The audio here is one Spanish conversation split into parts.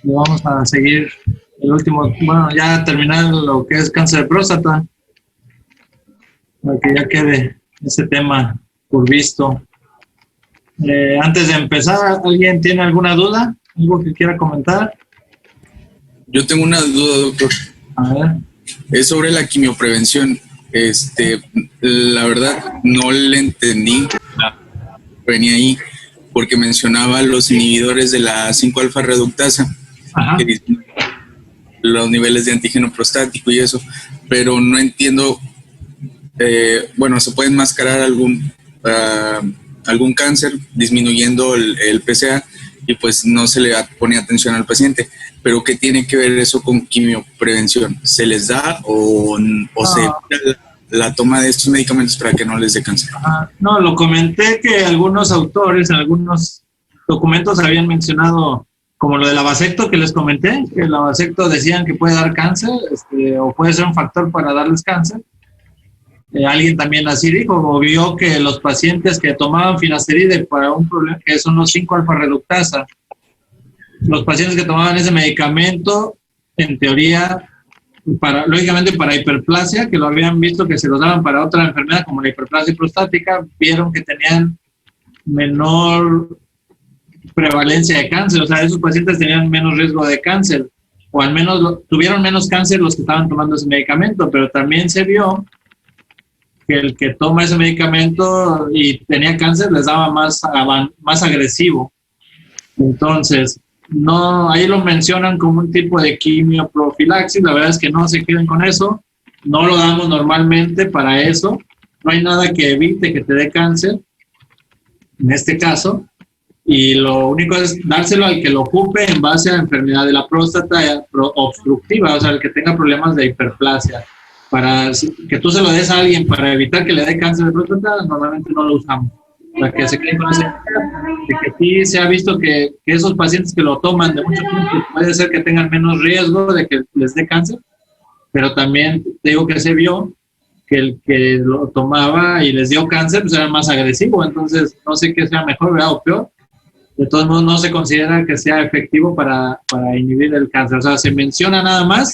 Y vamos a seguir el último, bueno, ya terminar lo que es cáncer de próstata, para que ya quede ese tema por visto. Antes de empezar, ¿alguien tiene alguna duda? ¿Algo que quiera comentar? Yo tengo una duda, doctor. A ver. Es sobre la quimioprevención. La verdad, no le entendí. Venía ahí porque mencionaba los inhibidores de la 5-alfa reductasa, que disminuyen los niveles de antígeno prostático y eso, pero no entiendo. Bueno, se puede enmascarar algún cáncer disminuyendo el PSA y pues no se le pone atención al paciente. Pero ¿qué tiene que ver eso con quimioprevención? ¿Se les da o se la toma de estos medicamentos para que no les dé cáncer? No, lo comenté que algunos autores en algunos documentos habían mencionado, como lo del Abasecto que les comenté, que el Abasecto decían que puede dar cáncer, o puede ser un factor para darles cáncer. Alguien también así dijo, o vio que los pacientes que tomaban finasteride para un problema, que son los 5-alfa reductasa, los pacientes que tomaban ese medicamento, en teoría, lógicamente para hiperplasia, que lo habían visto que se los daban para otra enfermedad como la hiperplasia prostática, vieron que tenían menor prevalencia de cáncer, o sea, esos pacientes tenían menos riesgo de cáncer, o al menos tuvieron menos cáncer los que estaban tomando ese medicamento, pero también se vio que el que toma ese medicamento y tenía cáncer les daba más agresivo. Entonces, no, ahí lo mencionan como un tipo de quimioprofilaxis. La verdad es que no se queden con eso, no lo damos normalmente para eso, no hay nada que evite que te dé cáncer en este caso, y lo único es dárselo al que lo ocupe en base a enfermedad de la próstata obstructiva, o sea, el que tenga problemas de hiperplasia. Para que tú se lo des a alguien para evitar que le dé cáncer de próstata, normalmente no lo usamos. Para que se queden con ese, de que sí se ha visto que esos pacientes que lo toman de mucho tiempo puede ser que tengan menos riesgo de que les dé cáncer, pero también te digo que se vio que el que lo tomaba y les dio cáncer pues era más agresivo, entonces no sé qué sea mejor, ¿verdad? O peor. De todos modos no se considera que sea efectivo para inhibir el cáncer, o sea, se menciona nada más,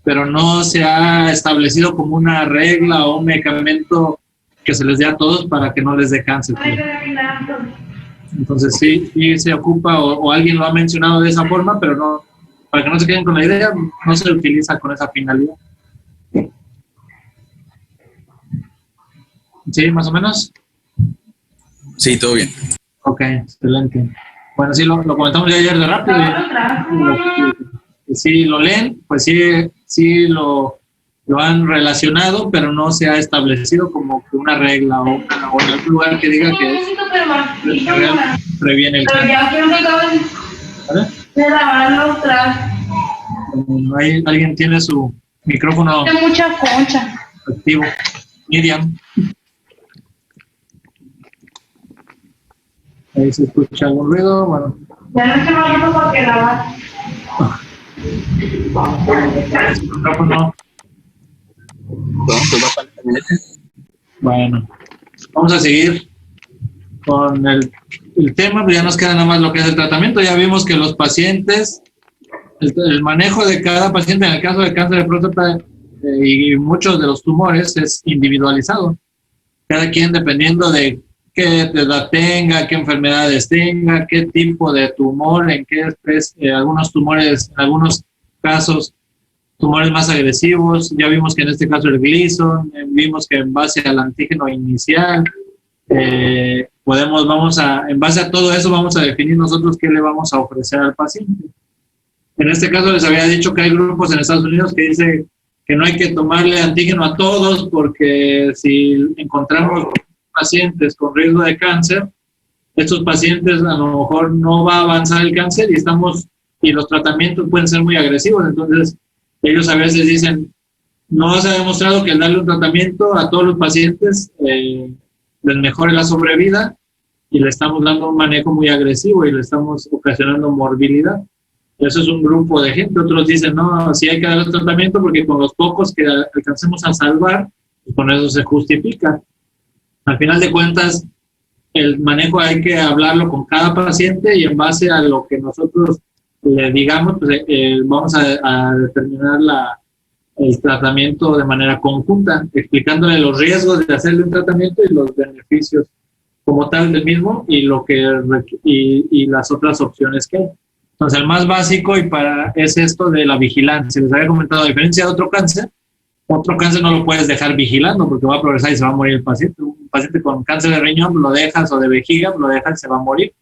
pero no se ha establecido como una regla o un medicamento que se les dé a todos para que no les dé cáncer. Entonces sí se ocupa, o alguien lo ha mencionado de esa forma, pero no, para que no se queden con la idea, no se utiliza con esa finalidad. ¿Sí, más o menos? Sí, todo bien. Ok, excelente. Bueno, sí, lo comentamos ya ayer de rápido. Si lo leen, pues sí lo han relacionado, pero no se ha establecido como que una regla o en algún lugar que diga que previene el cáncer. ¿Vale? Alguien tiene su micrófono mucha concha activo. Miriam. Ahí se escucha algún ruido. Bueno. Ya no se va a porque grabar. Micrófono. Bueno, vamos a seguir con el tema, pero ya nos queda nada más lo que es el tratamiento. Ya vimos que los pacientes, el manejo de cada paciente en el caso de cáncer de próstata y muchos de los tumores es individualizado. Cada quien dependiendo de qué edad tenga, qué enfermedades tenga, qué tipo de tumor, en qué especie, algunos tumores, en algunos casos tumores más agresivos. Ya vimos que en este caso el Gleason, vimos que en base al antígeno inicial, en base a todo eso vamos a definir nosotros qué le vamos a ofrecer al paciente. En este caso les había dicho que hay grupos en Estados Unidos que dicen que no hay que tomarle antígeno a todos porque si encontramos pacientes con riesgo de cáncer, estos pacientes a lo mejor no va a avanzar el cáncer y los tratamientos pueden ser muy agresivos. Entonces ellos a veces dicen, no se ha demostrado que el darle un tratamiento a todos los pacientes les mejore la sobrevida, y le estamos dando un manejo muy agresivo y le estamos ocasionando morbilidad. Eso es un grupo de gente. Otros dicen, no, sí hay que dar el tratamiento porque con los pocos que alcancemos a salvar, pues con eso se justifica. Al final de cuentas, el manejo hay que hablarlo con cada paciente y en base a lo que nosotros le digamos, pues, vamos a determinar el tratamiento de manera conjunta, explicándole los riesgos de hacerle un tratamiento y los beneficios como tal del mismo y y las otras opciones que hay. Entonces, el más básico es esto de la vigilancia. Les había comentado, a diferencia de otro cáncer no lo puedes dejar vigilando porque va a progresar y se va a morir el paciente. Un paciente con cáncer de riñón lo dejas, o de vejiga lo dejas y se va a morir.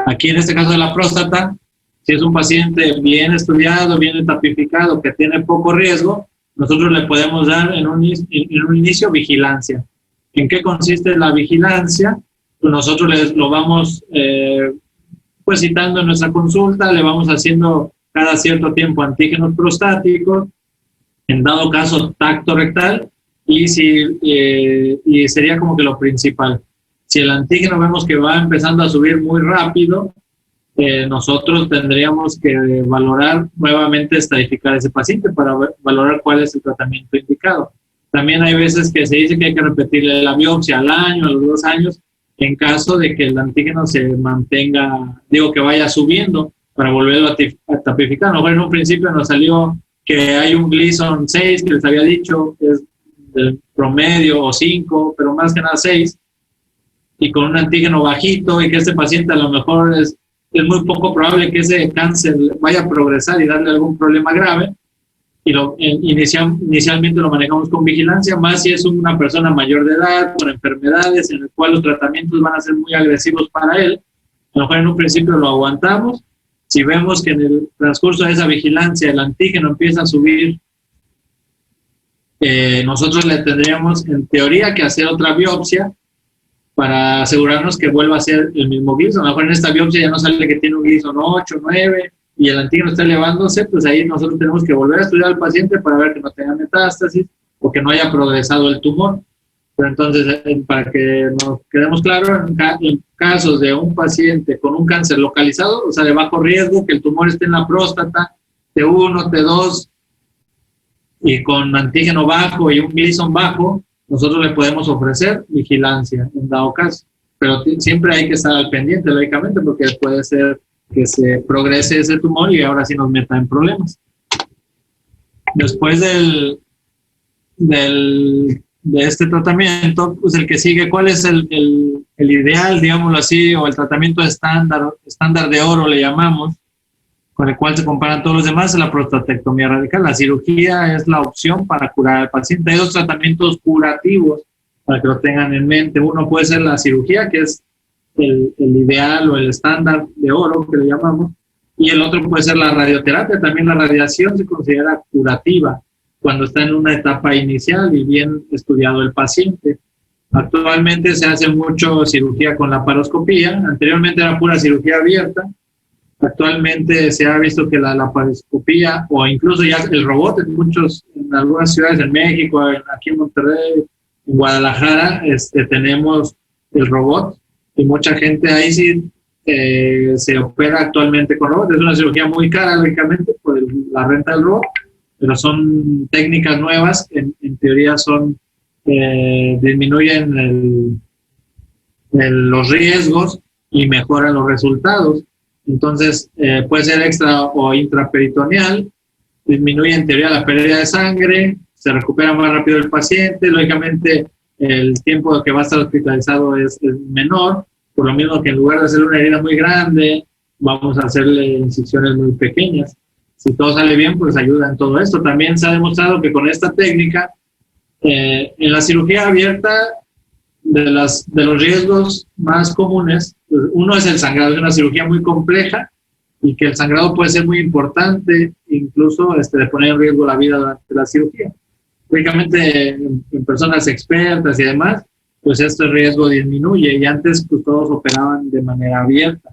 Aquí en este caso de la próstata, si es un paciente bien estudiado, bien etapificado, que tiene poco riesgo, nosotros le podemos dar en un inicio vigilancia. ¿En qué consiste la vigilancia? Pues nosotros lo vamos pues citando en nuestra consulta, le vamos haciendo cada cierto tiempo antígenos prostáticos, en dado caso tacto rectal, y sería como que lo principal. Si el antígeno vemos que va empezando a subir muy rápido, nosotros tendríamos que valorar nuevamente, estadificar a ese paciente para valorar cuál es el tratamiento indicado. También hay veces que se dice que hay que repetirle la biopsia al año, a los 2 años, en caso de que el antígeno se mantenga, que vaya subiendo para volverlo a tapificar. A lo mejor en un principio nos salió que hay un Gleason 6, que les había dicho, que es del promedio, o 5, pero más que nada 6, y con un antígeno bajito, y que este paciente a lo mejor es muy poco probable que ese cáncer vaya a progresar y darle algún problema grave, y inicialmente lo manejamos con vigilancia, más si es una persona mayor de edad, con enfermedades, en el cual los tratamientos van a ser muy agresivos para él. A lo mejor en un principio lo aguantamos. Si vemos que en el transcurso de esa vigilancia el antígeno empieza a subir, nosotros le tendríamos en teoría que hacer otra biopsia para asegurarnos que vuelva a ser el mismo Gleason. A lo mejor en esta biopsia ya no sale que tiene un Gleason 8, 9, y el antígeno está elevándose, pues ahí nosotros tenemos que volver a estudiar al paciente para ver que no tenga metástasis o que no haya progresado el tumor. Pero entonces, para que nos quedemos claros, en casos de un paciente con un cáncer localizado, o sea, de bajo riesgo, que el tumor esté en la próstata, T1, T2, y con antígeno bajo y un Gleason bajo, nosotros le podemos ofrecer vigilancia en dado caso. Pero siempre hay que estar al pendiente, lógicamente, porque puede ser que se progrese ese tumor y ahora sí nos meta en problemas. Después de este tratamiento, pues el que sigue, ¿cuál es el ideal, digámoslo así, o el tratamiento estándar de oro le llamamos, con el cual se comparan todos los demás? Es la prostatectomía radical. La cirugía es la opción para curar al paciente. Hay 2 tratamientos curativos para que lo tengan en mente. Uno puede ser la cirugía, que es el ideal o el estándar de oro que le llamamos, y el otro puede ser la radioterapia. También la radiación se considera curativa cuando está en una etapa inicial y bien estudiado el paciente. Actualmente se hace mucho cirugía con laparoscopía. Anteriormente era pura cirugía abierta. Actualmente se ha visto que la laparoscopía, o incluso ya el robot, en algunas ciudades en México, aquí en Monterrey, en Guadalajara, tenemos el robot, y mucha gente ahí sí se opera actualmente con robot. Es una cirugía muy cara, lógicamente, por la renta del robot, pero son técnicas nuevas, en teoría disminuyen los riesgos y mejoran los resultados. Entonces, puede ser extra o intraperitoneal, disminuye en teoría la pérdida de sangre, se recupera más rápido el paciente, lógicamente el tiempo que va a estar hospitalizado es menor, por lo mismo que en lugar de hacerle una herida muy grande, vamos a hacerle incisiones muy pequeñas. Si todo sale bien, pues ayuda en todo esto. También se ha demostrado que con esta técnica, en la cirugía abierta, de los riesgos más comunes, pues uno es el sangrado. Es una cirugía muy compleja y que el sangrado puede ser muy importante, incluso de poner en riesgo la vida durante la cirugía. Lógicamente, en personas expertas y demás, pues este riesgo disminuye, y antes pues todos operaban de manera abierta.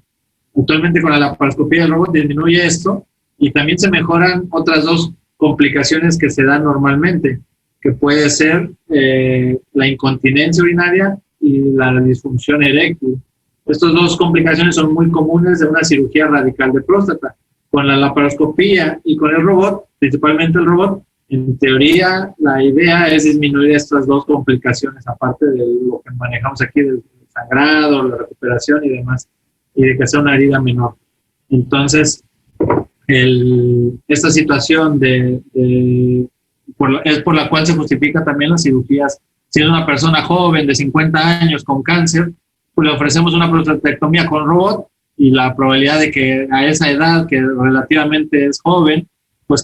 Actualmente con la laparoscopía del robot disminuye esto, y también se mejoran otras 2 complicaciones que se dan normalmente, que puede ser la incontinencia urinaria y la disfunción eréctil. Estas 2 complicaciones son muy comunes de una cirugía radical de próstata. Con la laparoscopía y con el robot, principalmente el robot, en teoría la idea es disminuir estas 2 complicaciones, aparte de lo que manejamos aquí del sangrado, la recuperación y demás, y de que sea una herida menor. Entonces, esta situación es por la cual se justifica también las cirugías. Si es una persona joven de 50 años con cáncer, pues le ofrecemos una prostatectomía con robot y la probabilidad de que a esa edad, que relativamente es joven, pues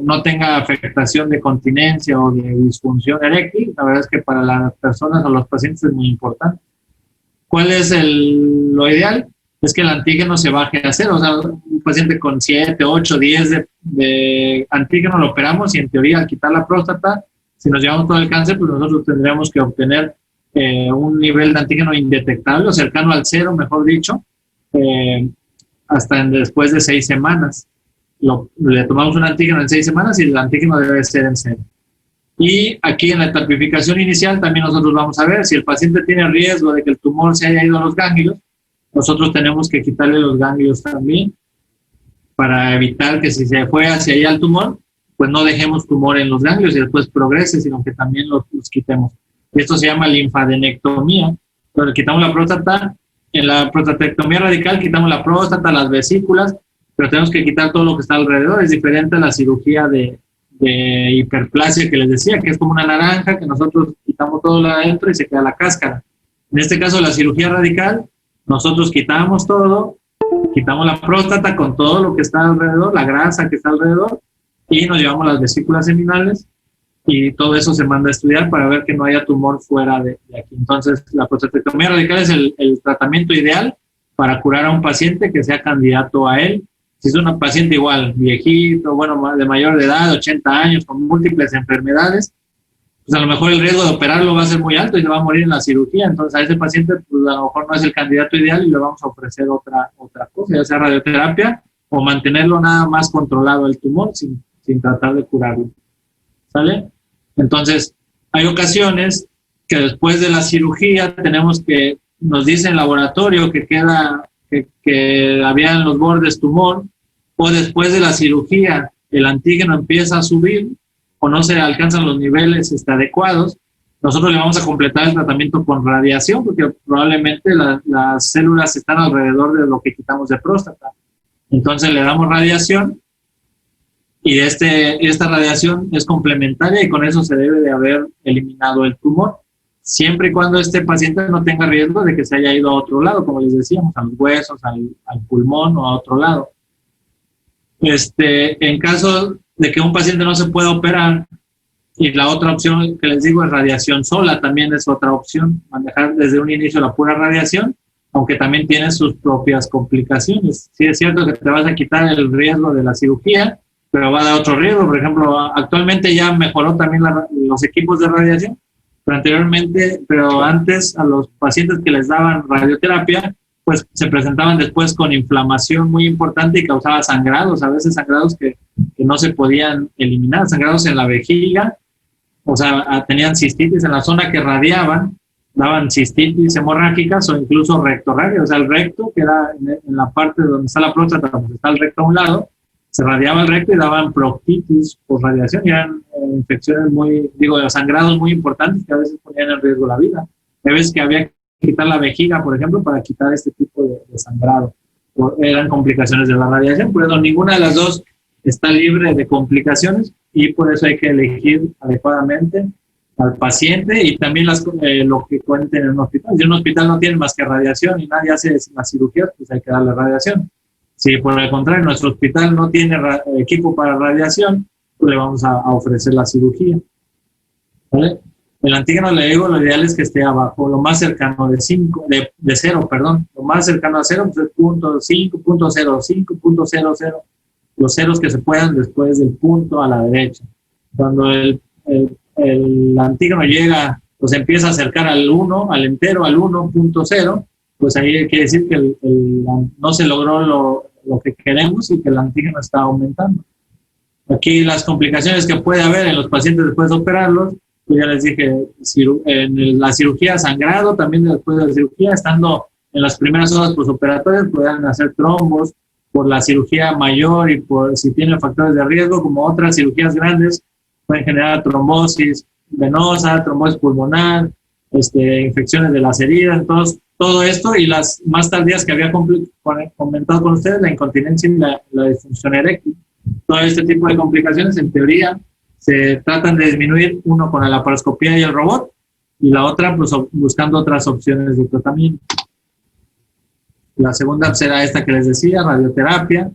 no tenga afectación de continencia o de disfunción eréctil. La verdad es que para las personas o los pacientes es muy importante. ¿Cuál es lo ideal? Es que el antígeno se baje a cero. O sea, un paciente con 7, 8, 10 de antígeno lo operamos y en teoría al quitar la próstata, si nos llevamos todo el cáncer, pues nosotros tendríamos que obtener un nivel de antígeno indetectable o cercano al cero, mejor dicho, hasta después de 6 semanas. Le tomamos un antígeno en 6 semanas y el antígeno debe ser en cero. Y aquí en la etapificación inicial también nosotros vamos a ver si el paciente tiene riesgo de que el tumor se haya ido a los ganglios. Nosotros tenemos que quitarle los ganglios también para evitar que si se fue hacia allá el tumor, pues no dejemos tumor en los ganglios y después progrese, sino que también los quitemos. Esto se llama linfadenectomía. Entonces quitamos la próstata. En la prostatectomía radical quitamos la próstata, las vesículas, pero tenemos que quitar todo lo que está alrededor. Es diferente a la cirugía de hiperplasia que les decía, que es como una naranja, que nosotros quitamos todo lo de adentro y se queda la cáscara. En este caso, la cirugía radical, nosotros quitamos todo, quitamos la próstata con todo lo que está alrededor, la grasa que está alrededor, y nos llevamos las vesículas seminales, y todo eso se manda a estudiar para ver que no haya tumor fuera de aquí. Entonces, la prostatectomía radical es el tratamiento ideal para curar a un paciente que sea candidato a él. Si es un paciente igual, viejito, bueno, de mayor de edad, 80 años, con múltiples enfermedades, pues a lo mejor el riesgo de operarlo va a ser muy alto y le va a morir en la cirugía. Entonces a ese paciente pues a lo mejor no es el candidato ideal y le vamos a ofrecer otra cosa, ya sea radioterapia o mantenerlo nada más controlado el tumor sin tratar de curarlo. ¿Sale? Entonces hay ocasiones que después de la cirugía nos dice el laboratorio que había en los bordes tumor, o después de la cirugía el antígeno empieza a subir o no se alcanzan los niveles adecuados, nosotros le vamos a completar el tratamiento con radiación porque probablemente las células están alrededor de lo que quitamos de próstata. Entonces le damos radiación y esta radiación es complementaria y con eso se debe de haber eliminado el tumor, siempre y cuando este paciente no tenga riesgo de que se haya ido a otro lado, como les decíamos, a los huesos, al pulmón o a otro lado. En caso de que un paciente no se pueda operar, y la otra opción que les digo es radiación sola, también es otra opción, manejar desde un inicio la pura radiación, aunque también tiene sus propias complicaciones. Sí es cierto que te vas a quitar el riesgo de la cirugía, pero va a dar otro riesgo. Por ejemplo, actualmente ya mejoró también los equipos de radiación, pero antes a los pacientes que les daban radioterapia, pues se presentaban después con inflamación muy importante y causaba sangrados, a veces sangrados que no se podían eliminar, sangrados en la vejiga, o sea, tenían cistitis en la zona que radiaban, daban cistitis hemorrágicas o incluso rectorragia, o sea, el recto, que era en la parte donde está la próstata, pues está el recto a un lado, se radiaba el recto y daban proctitis por radiación, y eran infecciones sangrados muy importantes que a veces ponían en riesgo la vida. Hay veces que había que quitar la vejiga, por ejemplo, para quitar este tipo de sangrado. Eran complicaciones de la radiación, por eso ninguna de las dos está libre de complicaciones y por eso hay que elegir adecuadamente al paciente y también lo que cuenten en un hospital. Si un hospital no tiene más que radiación y nadie hace las cirugías, pues hay que darle radiación. Si por el contrario nuestro hospital no tiene equipo para radiación, pues le vamos a ofrecer la cirugía. ¿Vale? El antígeno, le digo, lo ideal es que esté abajo, lo más cercano de 0, lo más cercano a 0 pues es 0.5, 0.05, 0.00, los ceros que se puedan después del punto a la derecha. Cuando el antígeno llega, pues empieza a acercar al 1, al entero, al 1.0, pues ahí quiere decir que no se logró lo que queremos y que el antígeno está aumentando. Aquí las complicaciones que puede haber en los pacientes después de operarlos, pues ya les dije, en la cirugía sangrado, también después de la cirugía, estando en las primeras horas posoperatorias, pueden hacer trombos por la cirugía mayor y por si tienen factores de riesgo, como otras cirugías grandes, pueden generar trombosis venosa, trombosis pulmonar, infecciones de las heridas. Entonces, todo esto y las más tardías que había comentado con ustedes, la incontinencia y la disfunción eréctil. Todo este tipo de complicaciones, en teoría, se tratan de disminuir, uno con la laparoscopía y el robot, y la otra, pues, buscando otras opciones de tratamiento. La segunda será esta que les decía, radioterapia,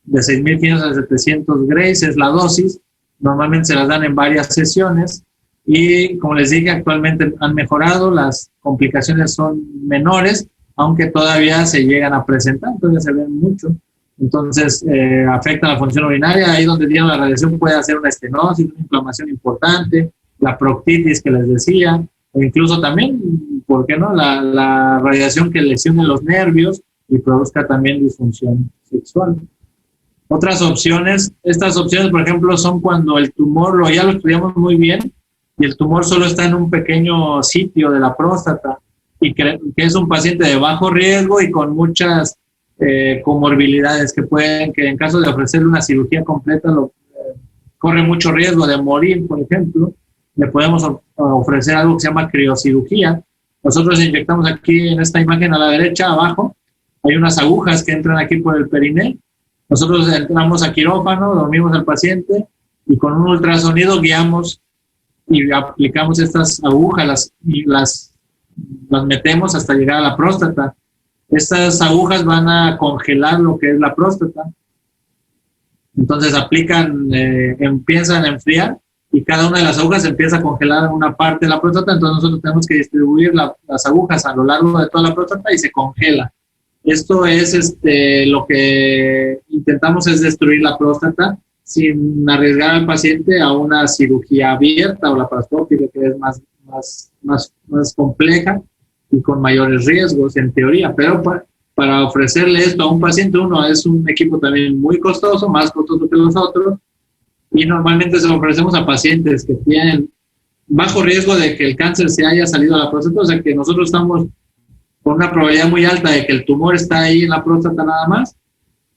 de 6.500 a 700 grays es la dosis. Normalmente se las dan en varias sesiones y, como les dije, actualmente han mejorado, las complicaciones son menores, aunque todavía se llegan a presentar, todavía se ven mucho. Entonces, afecta la función urinaria, ahí donde tiene la radiación puede hacer una estenosis, una inflamación importante, la proctitis que les decía, o incluso también, ¿por qué no?, la radiación que lesione los nervios y produzca también disfunción sexual. Otras opciones, estas opciones, por ejemplo, son cuando el tumor, ya lo estudiamos muy bien, y el tumor solo está en un pequeño sitio de la próstata, y que es un paciente de bajo riesgo y con muchas comorbilidades que en caso de ofrecerle una cirugía completa corre mucho riesgo de morir, por ejemplo. Le podemos ofrecer algo que se llama criocirugía. Nosotros inyectamos aquí en esta imagen a la derecha, abajo, hay unas agujas que entran aquí por el periné. Nosotros entramos a quirófano, dormimos al paciente y con un ultrasonido guiamos y aplicamos estas agujas y las metemos hasta llegar a la próstata. Estas agujas van a congelar lo que es la próstata. Entonces empiezan a enfriar y cada una de las agujas empieza a congelar en una parte de la próstata. Entonces nosotros tenemos que distribuir las agujas a lo largo de toda la próstata y se congela. Esto es lo que intentamos, es destruir la próstata sin arriesgar al paciente a una cirugía abierta o laparoscópica, que es más compleja y con mayores riesgos en teoría. Pero para ofrecerle esto a un paciente, uno, es un equipo también muy costoso, más costoso que los otros, y normalmente se lo ofrecemos a pacientes que tienen bajo riesgo de que el cáncer se haya salido a la próstata, o sea que nosotros estamos con una probabilidad muy alta de que el tumor está ahí en la próstata nada más,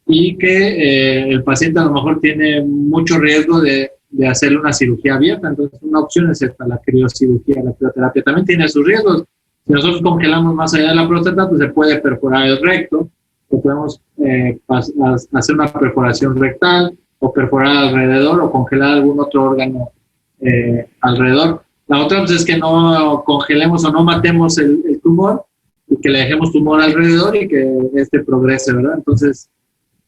y que el paciente a lo mejor tiene mucho riesgo de hacerle una cirugía abierta. Entonces una opción es esta, la criocirugía, la crioterapia. También tiene sus riesgos. Si nosotros congelamos más allá de la próstata, pues se puede perforar el recto, o podemos hacer una perforación rectal, o perforar alrededor, o congelar algún otro órgano alrededor. La otra, pues, es que no congelemos o no matemos el tumor, y que le dejemos tumor alrededor y que progrese, ¿verdad? Entonces,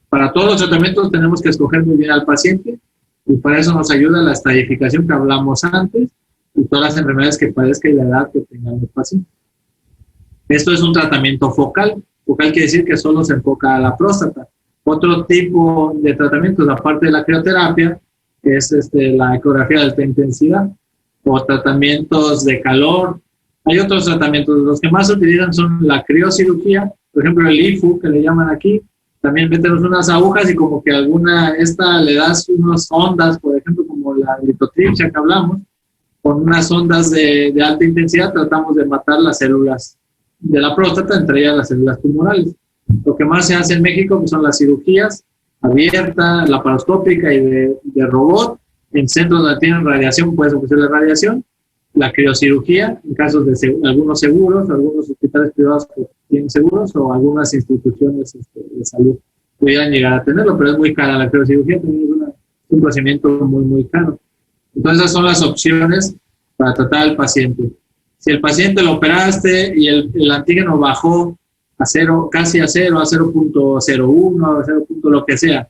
para todos los tratamientos tenemos que escoger muy bien al paciente, y para eso nos ayuda la estratificación que hablamos antes y todas las enfermedades que padezca y la edad que tengan los pacientes. Esto es un tratamiento focal. Focal quiere decir que solo se enfoca a la próstata. Otro tipo de tratamientos, aparte de la crioterapia, es la ecografía de alta intensidad o tratamientos de calor. Hay otros tratamientos, los que más se utilizan son la criocirugía, por ejemplo el IFU, que le llaman aquí. También metemos unas agujas y como que le das unas ondas, por ejemplo, como la litotripsia que hablamos, con unas ondas de alta intensidad tratamos de matar las células de la próstata, entre ellas las células tumorales. Lo que más se hace en México pues, son las cirugías abierta, laparoscópica y de robot. En centros donde tienen radiación puedes ofrecerle radiación. La criocirugía, en casos de algunos seguros, algunos hospitales privados que tienen seguros o algunas instituciones de salud pudieran llegar a tenerlo, pero es muy cara. La criocirugía también es un procedimiento muy, muy caro. Entonces esas son las opciones para tratar al paciente. Si el paciente lo operaste y el antígeno bajó a 0, casi a 0, a 0.01, a 0. Lo que sea,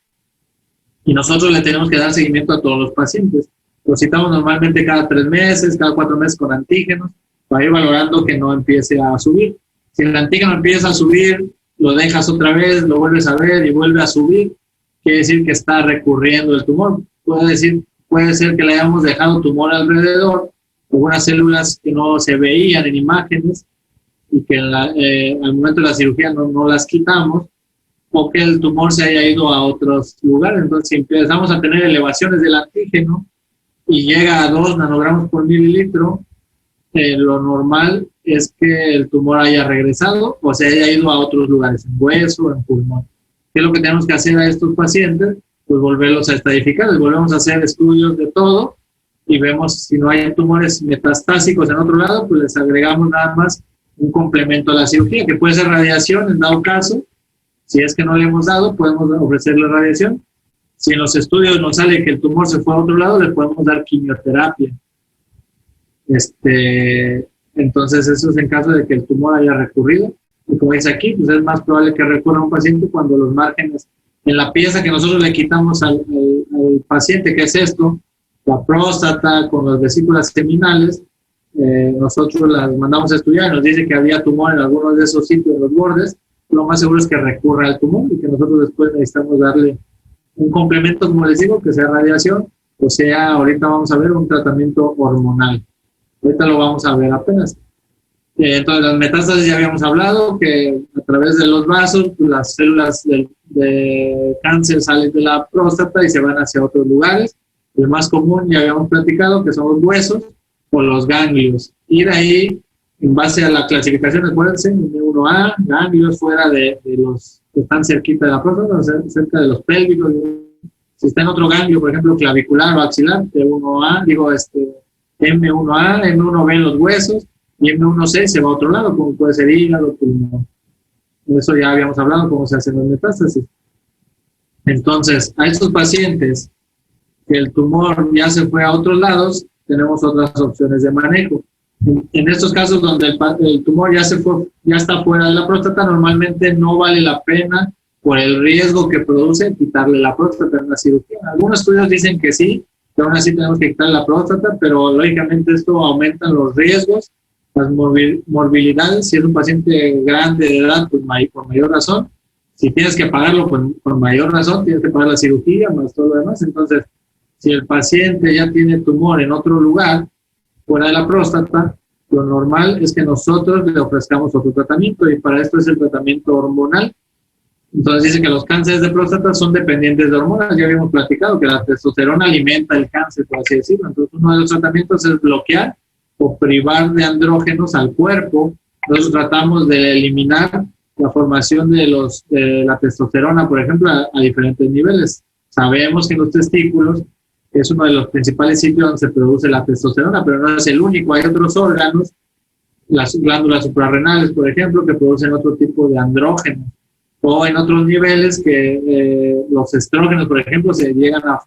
y nosotros le tenemos que dar seguimiento a todos los pacientes. Lo citamos normalmente cada 3 meses, cada 4 meses con antígenos, para ir valorando que no empiece a subir. Si el antígeno empieza a subir, lo dejas otra vez, lo vuelves a ver y vuelve a subir, quiere decir que está recurriendo el tumor. Puede ser que le hayamos dejado tumor alrededor, algunas células que no se veían en imágenes y que al momento de la cirugía no las quitamos, o que el tumor se haya ido a otros lugares. Entonces, si empezamos a tener elevaciones del antígeno y llega a 2 nanogramos por mililitro, lo normal es que el tumor haya regresado o se haya ido a otros lugares, en hueso, en pulmón. ¿Qué es lo que tenemos que hacer a estos pacientes? Pues volverlos a estratificar, les volvemos a hacer estudios de todo y vemos si no hay tumores metastásicos en otro lado, pues les agregamos nada más un complemento a la cirugía, que puede ser radiación en dado caso. Si es que no le hemos dado, podemos ofrecerle radiación. Si en los estudios nos sale que el tumor se fue a otro lado, le podemos dar quimioterapia. Entonces, eso es en caso de que el tumor haya recurrido. Y como dice aquí, pues es más probable que recurra un paciente cuando los márgenes en la pieza que nosotros le quitamos al paciente, que es esto, la próstata con las vesículas seminales, nosotros las mandamos a estudiar y nos dice que había tumor en algunos de esos sitios, en los bordes. Lo más seguro es que recurra al tumor y que nosotros después necesitamos darle un complemento, como les digo, que sea radiación, o sea, ahorita vamos a ver un tratamiento hormonal. Ahorita lo vamos a ver apenas. Entonces, las metástasis ya habíamos hablado, que a través de los vasos, pues, las células de cáncer salen de la próstata y se van hacia otros lugares. El más común, ya habíamos platicado, que son los huesos o los ganglios. Y de ahí, en base a la clasificación, acuérdense, M1A, ganglios fuera de los que están cerquita de la próstata, cerca de los pélvicos. Si está en otro ganglio, por ejemplo, clavicular o axilar, M1A, M1B en los huesos, y M1C se va a otro lado, como puede ser hígado, pulmón. Eso ya habíamos hablado, cómo se hacen las metástasis. Entonces, a estos pacientes que el tumor ya se fue a otros lados, tenemos otras opciones de manejo. En estos casos donde el tumor ya está fuera de la próstata, normalmente no vale la pena, por el riesgo que produce, quitarle la próstata en una cirugía. Algunos estudios dicen que sí, que aún así tenemos que quitarle la próstata, pero lógicamente esto aumenta los riesgos, las morbilidades. Si es un paciente grande de edad, pues por mayor razón. Si tienes que pagarlo por mayor razón, tienes que pagar la cirugía más todo lo demás. Entonces, si el paciente ya tiene tumor en otro lugar, fuera de la próstata, lo normal es que nosotros le ofrezcamos otro tratamiento, y para esto es el tratamiento hormonal. Entonces dice que los cánceres de próstata son dependientes de hormonas. Ya habíamos platicado que la testosterona alimenta el cáncer, por así decirlo. Entonces uno de los tratamientos es bloquear o privar de andrógenos al cuerpo. Nosotros tratamos de eliminar la formación de la testosterona, por ejemplo, a diferentes niveles. Sabemos que en los testículos es uno de los principales sitios donde se produce la testosterona, pero no es el único. Hay otros órganos, las glándulas suprarrenales, por ejemplo, que producen otro tipo de andrógenos. O en otros niveles que los estrógenos, por ejemplo, se llegan a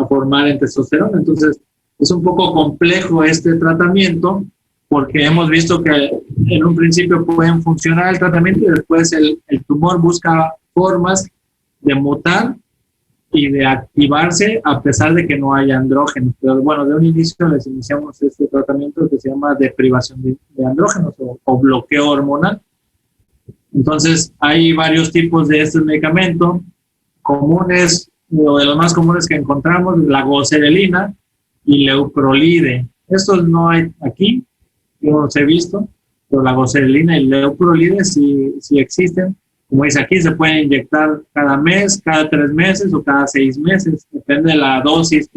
formar en testosterona. Entonces, es un poco complejo este tratamiento, porque hemos visto que en un principio pueden funcionar el tratamiento y después el tumor busca formas de mutar y de activarse a pesar de que no haya andrógenos. Pero bueno, de un inicio les iniciamos este tratamiento que se llama deprivación de andrógenos o bloqueo hormonal. Entonces, hay varios tipos de este medicamento comunes, o de los más comunes que encontramos, la goserelina y leuprolide. Estos no hay aquí, yo no los he visto, pero la goserelina y leuprolide sí existen. Como dice aquí, se pueden inyectar cada mes, cada 3 meses o cada 6 meses, depende de la dosis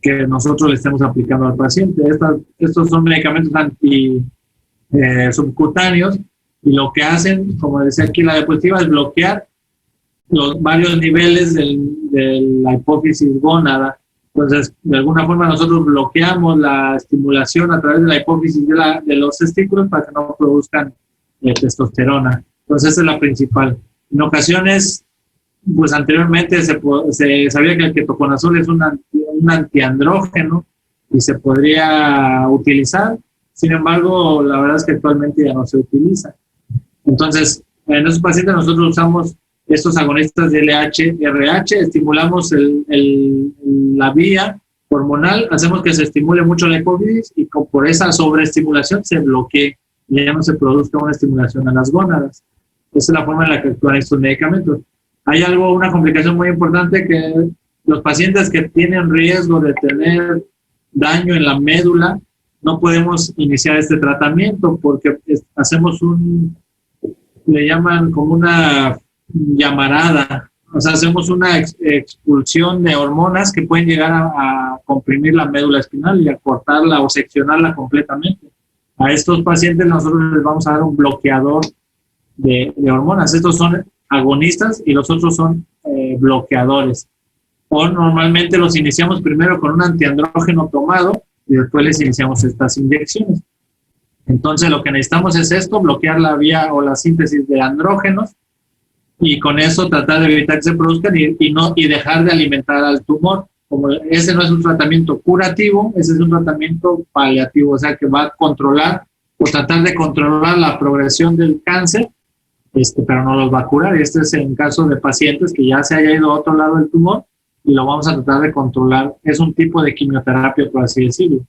que nosotros le estemos aplicando al paciente. Estos son medicamentos subcutáneos, y lo que hacen, como decía aquí la diapositiva, es bloquear los varios niveles de la hipófisis gónada. Entonces, de alguna forma nosotros bloqueamos la estimulación a través de la hipófisis de los testículos para que no produzcan testosterona. Entonces, esa es la principal. En ocasiones, pues anteriormente se sabía que el ketoconazol es un antiandrógeno y se podría utilizar. Sin embargo, la verdad es que actualmente ya no se utiliza. Entonces, en esos pacientes nosotros usamos estos agonistas de LH-RH, estimulamos la vía hormonal, hacemos que se estimule mucho la hipófisis y por esa sobreestimulación se bloquee y ya no se produzca una estimulación a las gónadas. Esa es la forma en la que actúan estos medicamentos. Hay una complicación muy importante, que los pacientes que tienen riesgo de tener daño en la médula, no podemos iniciar este tratamiento porque hacemos le llaman como una llamarada, o sea, hacemos una expulsión de hormonas que pueden llegar a comprimir la médula espinal y a cortarla o seccionarla completamente. A estos pacientes nosotros les vamos a dar un bloqueador de hormonas. Estos son agonistas y los otros son bloqueadores. O normalmente los iniciamos primero con un antiandrógeno tomado y después les iniciamos estas inyecciones. Entonces lo que necesitamos es esto, bloquear la vía o la síntesis de andrógenos y con eso tratar de evitar que se produzcan y dejar de alimentar al tumor. Como ese no es un tratamiento curativo, ese es un tratamiento paliativo, o sea que va a controlar o tratar de controlar la progresión del cáncer, pero no los va a curar. Este es en caso de pacientes que ya se haya ido a otro lado del tumor y lo vamos a tratar de controlar. Es un tipo de quimioterapia, por así decirlo.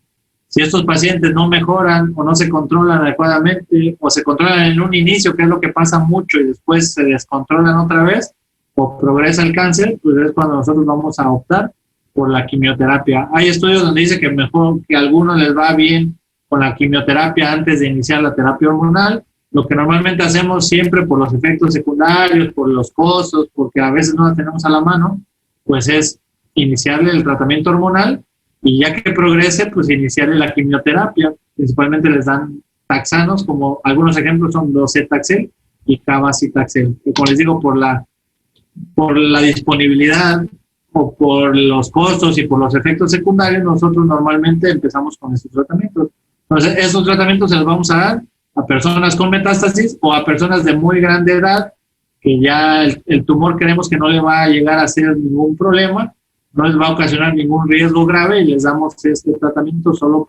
Si estos pacientes no mejoran o no se controlan adecuadamente o se controlan en un inicio, que es lo que pasa mucho, y después se descontrolan otra vez o progresa el cáncer, pues es cuando nosotros vamos a optar por la quimioterapia. Hay estudios donde dice que mejor que a algunos les va bien con la quimioterapia antes de iniciar la terapia hormonal. Lo que normalmente hacemos siempre por los efectos secundarios, por los costos, porque a veces no la tenemos a la mano, pues es iniciarle el tratamiento hormonal y ya que progrese, pues iniciarle la quimioterapia. Principalmente les dan taxanos, como algunos ejemplos son docetaxel y cabazitaxel, que como les digo, por la disponibilidad o por los costos y por los efectos secundarios, nosotros normalmente empezamos con estos tratamientos. Entonces, esos tratamientos se los vamos a dar a personas con metástasis o a personas de muy grande edad, que ya el tumor creemos que no le va a llegar a hacer ningún problema, no les va a ocasionar ningún riesgo grave y les damos este tratamiento solo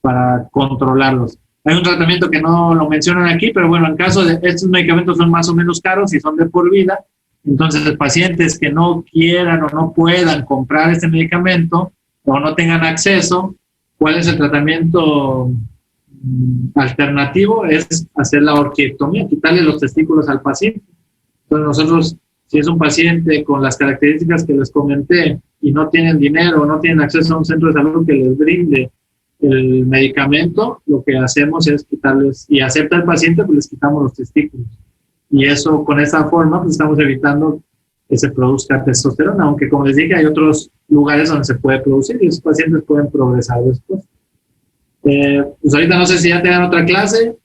para controlarlos. Hay un tratamiento que no lo mencionan aquí, pero bueno, en caso de estos medicamentos son más o menos caros y son de por vida. Entonces, pacientes que no quieran o no puedan comprar este medicamento o no tengan acceso, ¿cuál es el tratamiento alternativo? Es hacer la orquiectomía, quitarle los testículos al paciente. Entonces, nosotros, si es un paciente con las características que les comenté y no tienen dinero o no tienen acceso a un centro de salud que les brinde el medicamento, lo que hacemos es quitarles, y acepta el paciente, pues les quitamos los testículos. Y eso, con esa forma, pues estamos evitando que se produzca testosterona, aunque como les dije, hay otros lugares donde se puede producir y esos pacientes pueden progresar después. Pues ahorita no sé si ya tengan otra clase,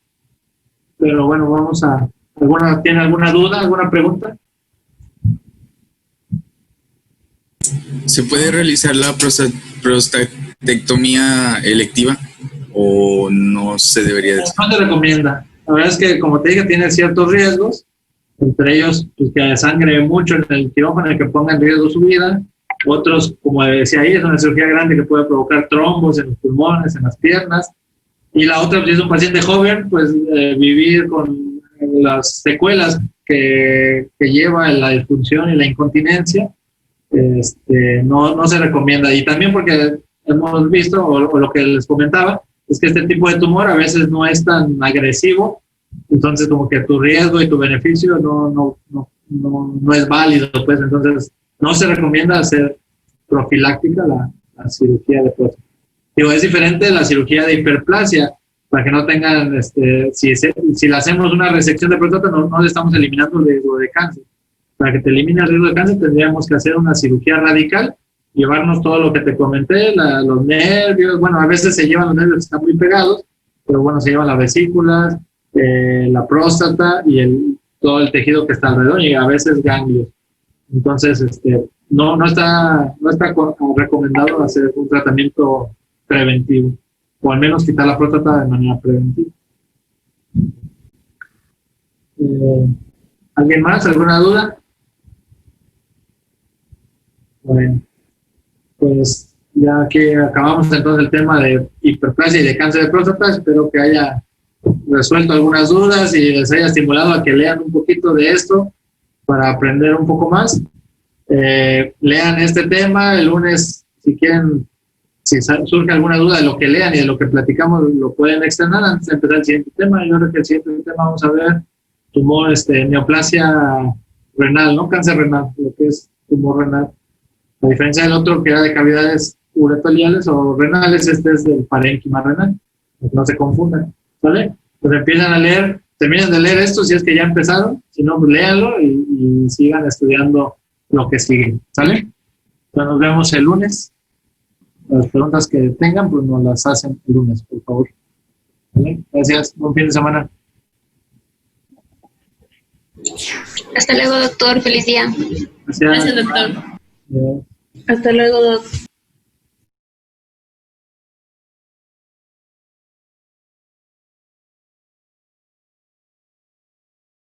pero bueno, vamos a... ¿Tiene alguna duda, alguna pregunta? ¿Se puede realizar la prostatectomía electiva o no se debería de hacer? No se recomienda. La verdad es que, como te dije, tiene ciertos riesgos, entre ellos pues, que sangre mucho en el quirófano y que ponga en riesgo su vida. Otros, como decía ahí, es una cirugía grande que puede provocar trombos en los pulmones, en las piernas. Y la otra, si es un paciente joven, pues vivir con las secuelas que lleva la disfunción y la incontinencia, no se recomienda. Y también porque hemos visto, o lo que les comentaba, es que este tipo de tumor a veces no es tan agresivo, entonces como que tu riesgo y tu beneficio no es válido, pues entonces no se recomienda hacer profiláctica la cirugía de próstata. Digo, es diferente de la cirugía de hiperplasia, para que no tengan, si le hacemos una resección de próstata no le estamos eliminando el riesgo de cáncer. Para que te elimine el riesgo de cáncer tendríamos que hacer una cirugía radical, llevarnos todo lo que te comenté, los nervios, bueno, a veces se llevan los nervios que están muy pegados, pero bueno, se llevan las vesículas, la próstata y todo el tejido que está alrededor y a veces ganglios. Entonces, no está recomendado hacer un tratamiento preventivo, o al menos quitar la próstata de manera preventiva. ¿Alguien más? ¿Alguna duda? Bueno, pues ya que acabamos entonces el tema de hiperplasia y de cáncer de próstata, espero que haya resuelto algunas dudas y les haya estimulado a que lean un poquito de esto para aprender un poco más. Lean este tema el lunes, si quieren, si surge alguna duda de lo que lean y de lo que platicamos, lo pueden externar antes de empezar el siguiente tema. Yo creo que el siguiente tema vamos a ver tumor, neoplasia renal, ¿no? Cáncer renal, lo que es tumor renal. A diferencia del otro que era de cavidades ureteriales o renales, este es del parénquima renal. No se confundan, ¿vale? Pues empiezan a leer, terminen de leer esto si es que ya empezaron, si no, pues léanlo y sigan estudiando lo que sigue, ¿sale? Entonces nos vemos el lunes. Las preguntas que tengan, pues nos las hacen el lunes, por favor. ¿Vale? Gracias, buen fin de semana. Hasta luego, doctor. Feliz día. Gracias. Gracias, doctor. Hasta luego, doctor.